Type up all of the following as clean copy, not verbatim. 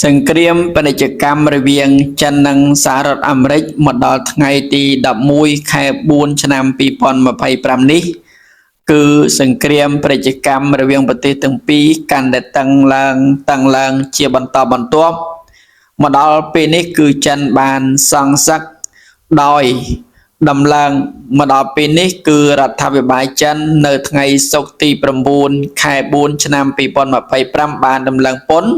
សង្គ្រាមពាណិជ្ជកម្មរវាងចិននិងសហរដ្ឋអាមេរិកមកដល់ថ្ងៃទី11ខែ4ឆ្នាំ2025នេះគឺសង្គ្រាមពាណិជ្ជកម្មរវាងប្រទេសទាំងពីរកាន់តែតឹងឡើងជាបន្តបន្ទាប់មកដល់ពេលនេះគឺចិនបានសងសឹកដោយដំឡើងមកដល់ពេលនេះគឺរដ្ឋាភិបាលចិននៅថ្ងៃសុក្រទី9ខែ4ឆ្នាំ2025បានដំឡើងពន្ធ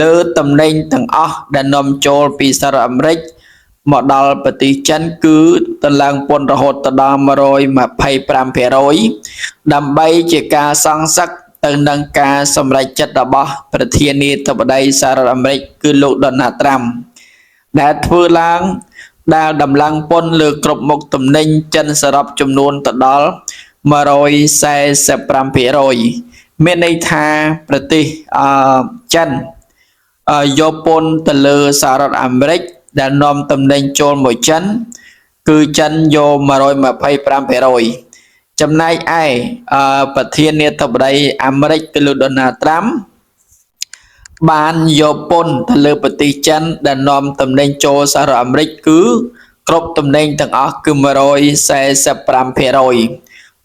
លើតំណែងទាំងអស់ដែលនាំចូលពីសហរដ្ឋអាមេរិកមកដល់ប្រទេសចិនគឺតម្លើងពន្ធរហូតដល់125%ដើម្បីជាការសងសឹកទៅនឹងការសម្រេចចិត្តរបស់ប្រធានាធិបតីសហរដ្ឋអាមេរិកគឺលោក Donald Trump ដែលធ្វើឡើងដែលដំឡើងពន្ធលើគ្រប់មុខទំនិញចិនសរុបចំនួនទៅដល់145%មានន័យថាប្រទេសចិនយកពន្ធទៅលើសហរដ្ឋអាមេរិកដែលនាំទំនិញចូលមកចិនគឺចិនយក125%ចំណែកឯប្រធានាធិបតីអាមេរិកគឺលោក Donald Trump បានយកពន្ធទៅលើប្រទេសចិនដែលនាំទំនិញចូលសហរដ្ឋអាមេរិកគឺគ្រប់ទំនិញទាំងអស់គឺ145%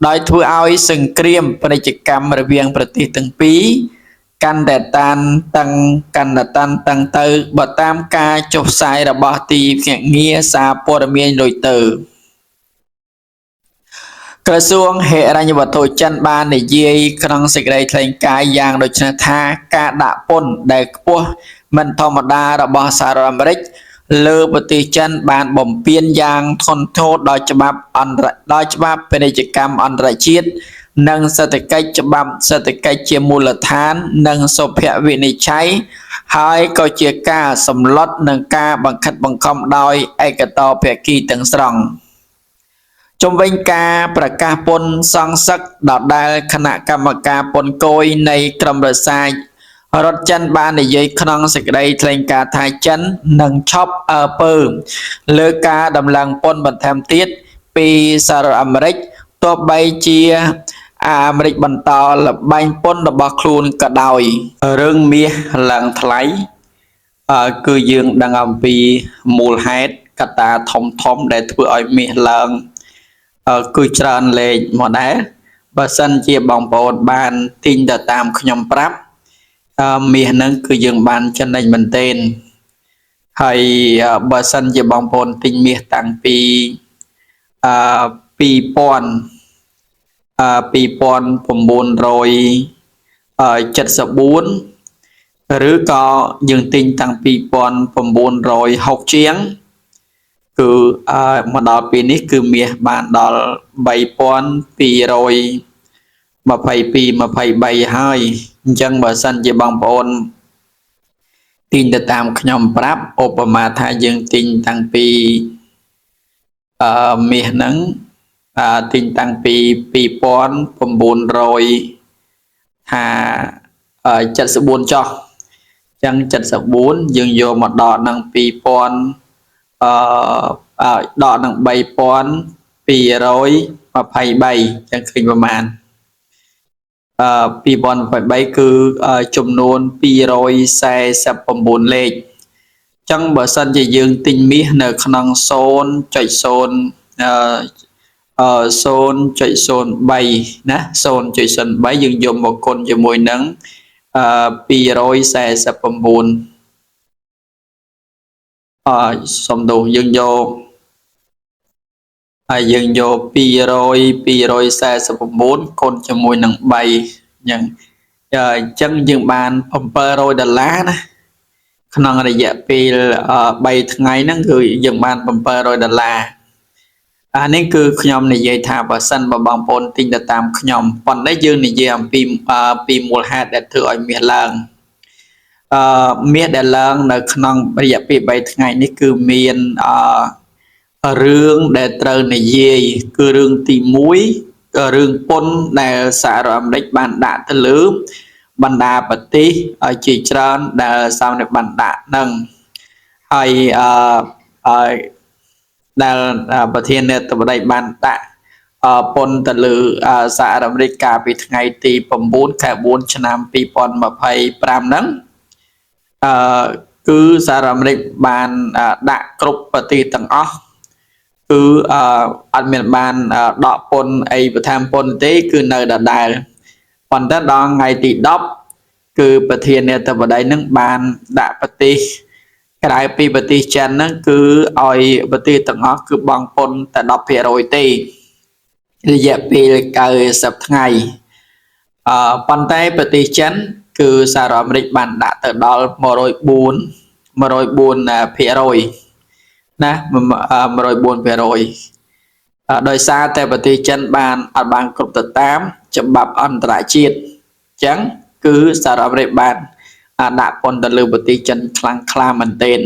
ដោយធ្វើឲ្យសង្គ្រាមពាណិជ្ជកម្មរវាងប្រទេសទាំងពីរកាន់តែតានតឹងទៅបើតាមការចុះផ្សាយរបស់ទីភ្នាក់ងារសារព័ត៌មាន Reuters ក្រសួងហិរញ្ញវត្ថុចិនបាននិយាយក្នុងសេចក្តីថ្លែងការណ៍យ៉ាងដូចនេះថាការដាក់ពន្ធដែលខ្ពស់មិនធម្មតារបស់សហរដ្ឋអាមេរិកលើប្រទេសចិនបានបំពានយ៉ាងធ្ងន់ធ្ងរដល់ច្បាប់ពាណិជ្ជកម្មអន្តរជាតិនិងសេដ្ឋកិច្ចច្បាប់សេដ្ឋកិច្ចជាមូលដ្ឋាននិងសុភវិនិច្ឆ័យហើយក៏ជាការសម្លុតនឹងការបង្ខិតបង្ខំដោយឯកតោភាគីទាំងស្រុងជំវិញការប្រកាសពន្ធសងសឹកដដែលគណៈកម្មការពន្ធគយនៃក្រមរសាយរដ្ឋចិនបាននិយាយក្នុងសេចក្តីថ្លែងការណ៍ថាចិននឹងឈប់ពើលើការដំឡើងពន្ធបន្ថែមទៀតពីសហរដ្ឋអាមេរិកទោះបីជាអាមេរិកបន្តលបែងពន្ធរបស់ខ្លួនក៏ដោយរឿងមាសឡើងថ្លៃគឺយើងដឹងអំពីមូលហេតុកត្តាធំដែលធ្វើឲ្យមាសឡើងគឺច្រើនលេខមកដែរបើសិនជាបងប្អូនបានទិញទៅតាមខ្ញុំប្រាប់មាសហ្នឹងគឺយើងបានចំណេញមែនទែនហើយបើសិនជាបងប្អូនទិញមាសតាំងពី2974ឬក៏យើងទិញតាំងពី1960ជាងគឺមកដល់ពេលនេះគឺមាសបានដល់3223ហើយអញ្ចឹងបើសិនជាបងប្អូនទិញទៅតាមខ្ញុំប្រាប់ឧបមាថាយើងទិញតាំងពីមាសហ្នឹងទិញតាំងពី2900ថា74ចុះអញ្ចឹង74យើងយកមកដកនឹង2000ដកនឹង3223ចឹងឃើញប្រមាណ2023គឺចំនួន249លេខចឹងបើសិនជាយើងទិញមាសនៅក្នុង0.003ណា0.03យើងយកមកគុណជាមួយនឹង249សំដៅយើងយក249គុណជាមួយនឹង3អញ្ចឹងយើងបាន$700ណាក្នុងរយៈពេល3ថ្ងៃហ្នឹងគឺយើងបាន$700អានេះគឺខ្ញុំនិយាយថាបើសិនបើបងប្អូនទិញទៅតាមខ្ញុំប៉ុន្តែយើងនិយាយអំពីមូលហេតុដែលធ្វើឲ្យមាសឡើងមាសដែលឡើងនៅក្នុងរយៈពេល3ថ្ងៃនេះគឺមានរឿងដែលត្រូវនិយាយគឺរឿងទី1ក៏រឿងពន្ធដែលសហរដ្ឋអាមេរិកបានដាក់ទៅលើបណ្ដាប្រទេសជាច្រើនដែលសារនៅបានដាក់នឹងហើយដែលប្រធានាធិបតីបានដាក់ពន្ធទៅលើសហរដ្ឋអាមេរិកកាលពីថ្ងៃទី9ខែ4ឆ្នាំ2025ហ្នឹង អឺគឺសារអាមេរិកបានដាក់គ្រប់ប្រទេសទាំងអស់គឺអត់មានបានដកពន្ធអីបន្ថែមពន្ធទេគឺនៅដដែលប៉ុន្តែដល់ថ្ងៃទី10គឺប្រធានាធិបតីនឹងបានដាក់ប្រទេសក្រៅពីប្រទេសចិនហ្នឹងគឺឲ្យប្រទេសទាំងអស់គឺបង់ពន្ធតែ10%ទេរយៈពេល90ថ្ងៃប៉ុន្តែប្រទេសចិនគឺសហរដ្ឋអាមេរិកបានដាក់ទៅដល់104%ណា104%ដោយសារតែប្រទេសចិនបានអត់បានគ្រប់ទៅតាមច្បាប់អន្តរជាតិអញ្ចឹងគឺសហរដ្ឋអាមេរិកបានដាក់ពន្ធទៅលើប្រទេសចិនខ្លាំងខ្លាមែនទែន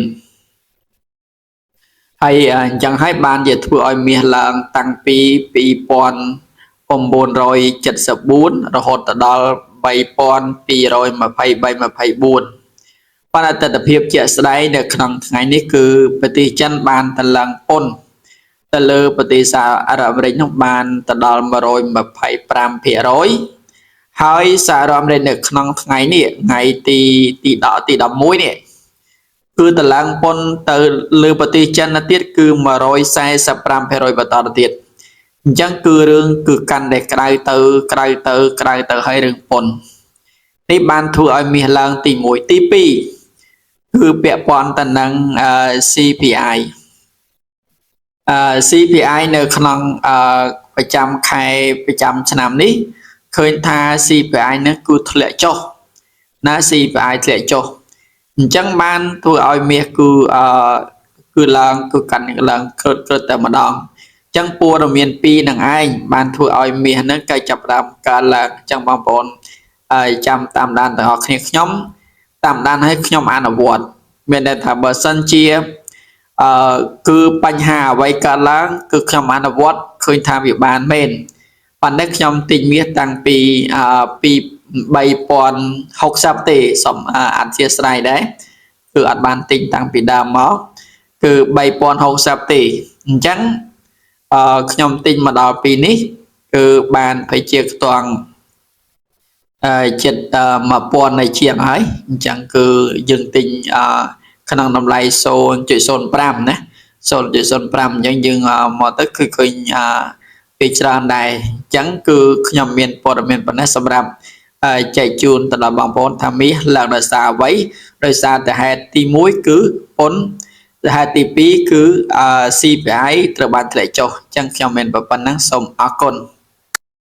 ហើយអញ្ចឹងហើយបានជាធ្វើឲ្យមាសឡើងតាំងពី2974រហូតទៅដល់3223-24ប៉ុន្តែទស្សនវិជ្ជាជាក់ស្ដែងនៅក្នុងថ្ងៃនេះគឺប្រទេសចិនបានតឡើងពន្ធទៅលើប្រទេសសហរដ្ឋអាមេរិកនោះបានទៅដល់125%ហើយសហរដ្ឋអាមេរិកនៅក្នុងថ្ងៃនេះថ្ងៃទី11នេះគឺតឡើងពន្ធទៅលើប្រទេសចិនទៀតគឺ145%បន្តទៅទៀតអញ្ចឹងគឺរឿងគឺកាន់តែក្តៅទៅហើយរឿងពន្ធនេះបានធ្វើឲ្យមាសឡើងទី1ទី2គឺពាក់ព័ន្ធទៅនឹងCPI CPI នៅក្នុងប្រចាំខែប្រចាំឆ្នាំនេះឃើញថា CPI នឹងគឺធ្លាក់ចុះណា CPI ធ្លាក់ចុះអញ្ចឹងបានធ្វើឲ្យមាសគឺឡើងគឺកាន់ឡើងក្រឹតតែម្ដងអញ្ចឹងព័ត៌មាន2នឹងឯងបានធ្វើឲ្យមាសនឹងក៏ចាប់ផ្ដើមកើនឡើងអញ្ចឹងបងប្អូនចាំតាមដានទាំងអស់គ្នាខ្ញុំតាមដានឲ្យខ្ញុំអនុវត្តមានន័យថាបើសិនជាគឺបញ្ហាអ្វីកើតឡើងគឺខ្ញុំអនុវត្តឃើញថាវាបានមែនប៉ុន្តែខ្ញុំទិញមាសតាំងពី3060ទេសូមអធិស្ឋានដែរគឺអត់បានទិញតាំងពីដើមមកគឺ3060ទេអញ្ចឹងខ្ញុំទិញមកដល់ពេលនេះគឺបានភ័យជាខ្ទង់ចិត្ត1000នៃជាងហើយអញ្ចឹងគឺយើងទិញក្នុងតម្លៃ 0.05 ណា 0.05 អញ្ចឹងយើងមកទៅគឺឃើញពីច្រើនដែរអញ្ចឹងគឺខ្ញុំមានព័ត៌មានប៉ុណ្ណេះសម្រាប់ចែកជូនទៅដល់បងប្អូនថាមាសឡើងដោយសារអ្វីដោយសារតែហេតុទី1គឺពន្ធហេតុទី2គឺCPI ត្រូវបានធ្លាក់ចុះអញ្ចឹងខ្ញុំមានប៉ុណ្ណឹងសូមអរគុណ